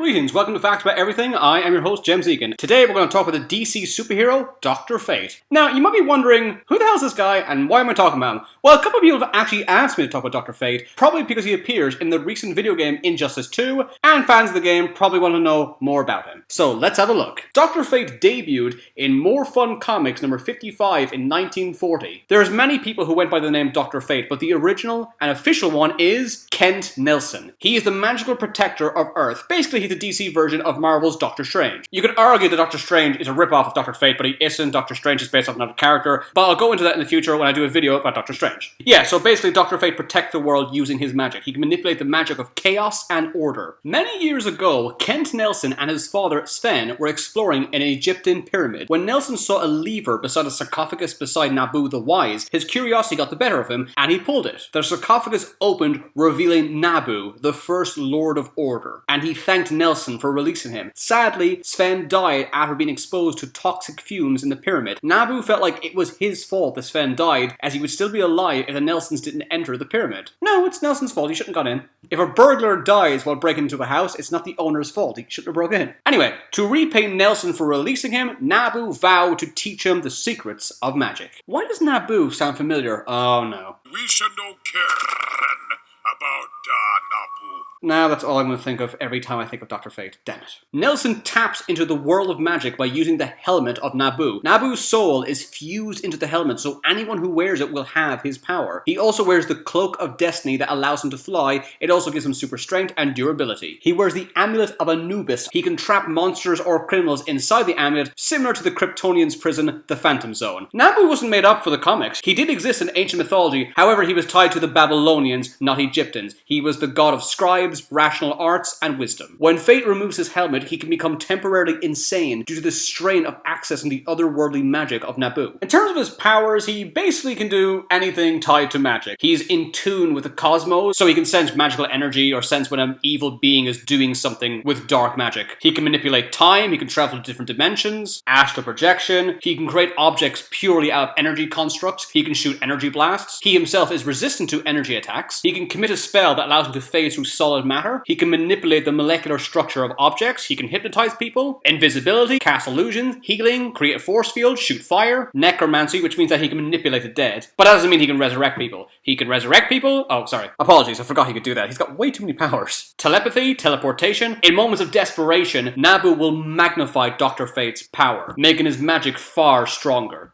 Greetings, welcome to Facts About Everything. I am your host, Jem Zegan. Today we're going to talk about the DC superhero, Dr. Fate. Now, you might be wondering, who the hell is this guy and why am I talking about him? Well, a couple of people have actually asked me to talk about Dr. Fate, probably because he appears in the recent video game Injustice 2, and fans of the game probably want to know more about him. So let's have a look. Dr. Fate debuted in More Fun Comics number 55 in 1940. There's many people who went by the name Dr. Fate, but the original and official one is Kent Nelson. He is the magical protector of Earth. Basically, he's the DC version of Marvel's Doctor Strange. You could argue that Doctor Strange is a rip-off of Dr. Fate, but he isn't. Dr. Strange is based off another character, but I'll go into that in the future when I do a video about Doctor Strange. Yeah, so basically Dr. Fate protects the world using his magic. He can manipulate the magic of chaos and order. Many years ago, Kent Nelson and his father Sven were exploring an Egyptian pyramid. When Nelson saw a lever beside a sarcophagus beside Naboo the Wise, his curiosity got the better of him, and he pulled it. The sarcophagus opened, revealing Naboo, the first Lord of Order, and he thanked Nelson for releasing him. Sadly, Sven died after being exposed to toxic fumes in the pyramid. Naboo felt like it was his fault that Sven died, as he would still be alive if the Nelsons didn't enter the pyramid. No, it's Nelson's fault, he shouldn't have got in. If a burglar dies while breaking into a house, it's not the owner's fault, he shouldn't have broke in. Anyway, to repay Nelson for releasing him, Naboo vowed to teach him the secrets of magic. Why does Naboo sound familiar? Oh no. We should know Karen about Naboo. Now that's all I'm going to think of every time I think of Dr. Fate. Damn it. Nelson taps into the world of magic by using the helmet of Naboo. Naboo's soul is fused into the helmet, so anyone who wears it will have his power. He also wears the cloak of destiny that allows him to fly. It also gives him super strength and durability. He wears the amulet of Anubis. He can trap monsters or criminals inside the amulet, similar to the Kryptonians' prison, the Phantom Zone. Naboo wasn't made up for the comics. He did exist in ancient mythology, however he was tied to the Babylonians, not Egyptians. He was the god of scribes, rational arts, and wisdom. When Fate removes his helmet, he can become temporarily insane due to the strain of accessing the otherworldly magic of Naboo. In terms of his powers, he basically can do anything tied to magic. He's in tune with the cosmos, so he can sense magical energy or sense when an evil being is doing something with dark magic. He can manipulate time, he can travel to different dimensions, astral projection, he can create objects purely out of energy constructs, he can shoot energy blasts, he himself is resistant to energy attacks, he can commit a spell that allows him to phase through solid matter, he can manipulate the molecular structure of objects, he can hypnotize people, invisibility, cast illusions, healing, create a force field, shoot fire, necromancy, which means that he can manipulate the dead, but that doesn't mean he can resurrect people. He can resurrect people, oh sorry, apologies, I forgot he could do that. He's got way too many powers. Telepathy, teleportation. In moments of desperation, Naboo will magnify Dr. Fate's power, making his magic far stronger.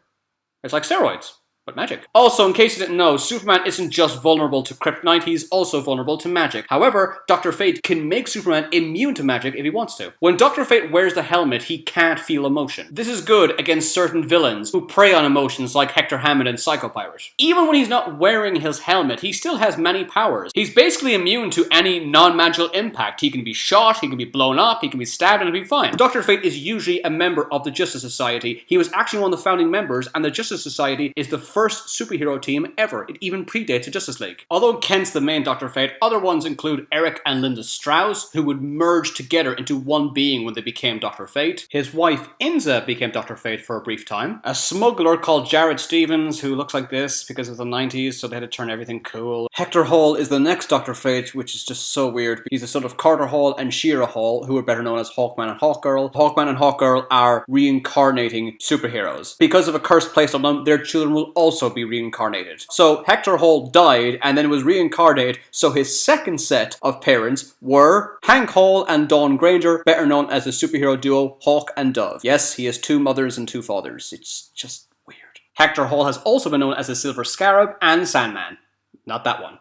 It's like steroids. But magic. Also, in case you didn't know, Superman isn't just vulnerable to kryptonite, he's also vulnerable to magic. However, Dr. Fate can make Superman immune to magic if he wants to. When Dr. Fate wears the helmet, he can't feel emotion. This is good against certain villains who prey on emotions like Hector Hammond and Psycho Pirate. Even when he's not wearing his helmet, he still has many powers. He's basically immune to any non-magical impact. He can be shot, he can be blown up, he can be stabbed, and he'll be fine. Dr. Fate is usually a member of the Justice Society. He was actually one of the founding members, and the Justice Society is the first superhero team ever. It even predates the Justice League. Although Kent's the main Dr. Fate, other ones include Eric and Linda Strauss, who would merge together into one being when they became Dr. Fate. His wife Inza became Dr. Fate for a brief time. A smuggler called Jared Stevens, who looks like this because of the 90s, so they had to turn everything cool. Hector Hall is the next Dr. Fate, which is just so weird. He's the son of Carter Hall and Shira Hall, who are better known as Hawkman and Hawkgirl. Hawkman and Hawkgirl are reincarnating superheroes. Because of a curse placed on them, their children will also be reincarnated. So Hector Hall died and then was reincarnated, so his second set of parents were Hank Hall and Dawn Granger, better known as the superhero duo Hawk and Dove. Yes, he has two mothers and two fathers. It's just weird. Hector Hall has also been known as the Silver Scarab and Sandman. Not that one.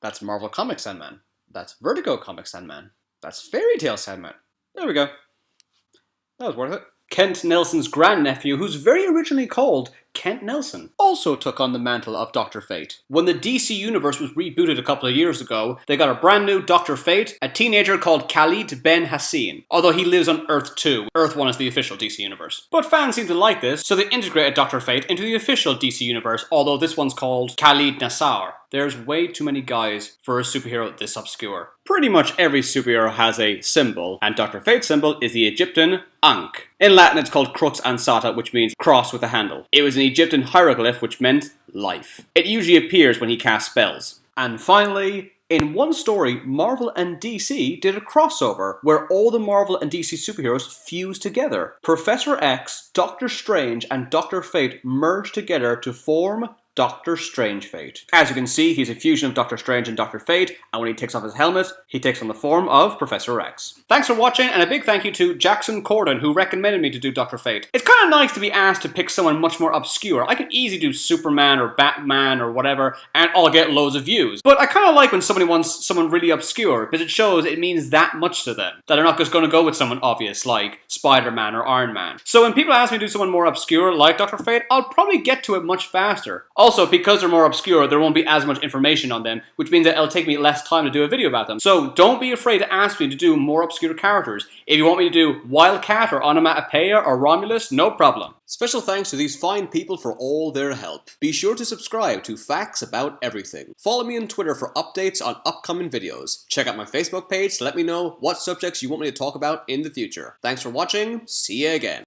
That's Marvel Comics Sandman. That's Vertigo Comics Sandman. That's Fairy Tale Sandman. There we go. That was worth it. Kent Nelson's grandnephew, who's very originally called Kent Nelson, also took on the mantle of Dr. Fate. When the DC Universe was rebooted a couple of years ago, they got a brand new Dr. Fate, a teenager called Khalid Ben Hassin, although he lives on Earth 2. Earth 1 is the official DC Universe. But fans seem to like this, so they integrated Dr. Fate into the official DC Universe, although this one's called Khalid Nassar. There's way too many guys for a superhero this obscure. Pretty much every superhero has a symbol, and Dr. Fate's symbol is the Egyptian Ankh. In Latin it's called Crux Ansata, which means cross with a handle. It was an Egyptian hieroglyph which meant life. It usually appears when he casts spells. And finally, In one story, Marvel and DC did a crossover where all the Marvel and DC superheroes fused together. Professor X, Doctor Strange, and Dr. Fate merged together to form Doctor Strange Fate. As you can see, he's a fusion of Doctor Strange and Dr. Fate, and when he takes off his helmet, he takes on the form of Professor X. Thanks for watching, and a big thank you to Jackson Corden, who recommended me to do Dr. Fate. It's kind of nice to be asked to pick someone much more obscure. I can easily do Superman or Batman or whatever, and I'll get loads of views. But I kind of like when somebody wants someone really obscure, because it shows it means that much to them. That they're not just going to go with someone obvious, like Spider-Man or Iron Man. So when people ask me to do someone more obscure, like Dr. Fate, I'll probably get to it much faster. Also, because they're more obscure, there won't be as much information on them, which means that it'll take me less time to do a video about them. So don't be afraid to ask me to do more obscure characters. If you want me to do Wildcat or Onomatopoeia or Romulus, no problem. Special thanks to these fine people for all their help. Be sure to subscribe to Facts About Everything. Follow me on Twitter for updates on upcoming videos. Check out my Facebook page to let me know what subjects you want me to talk about in the future. Thanks for watching. See you again.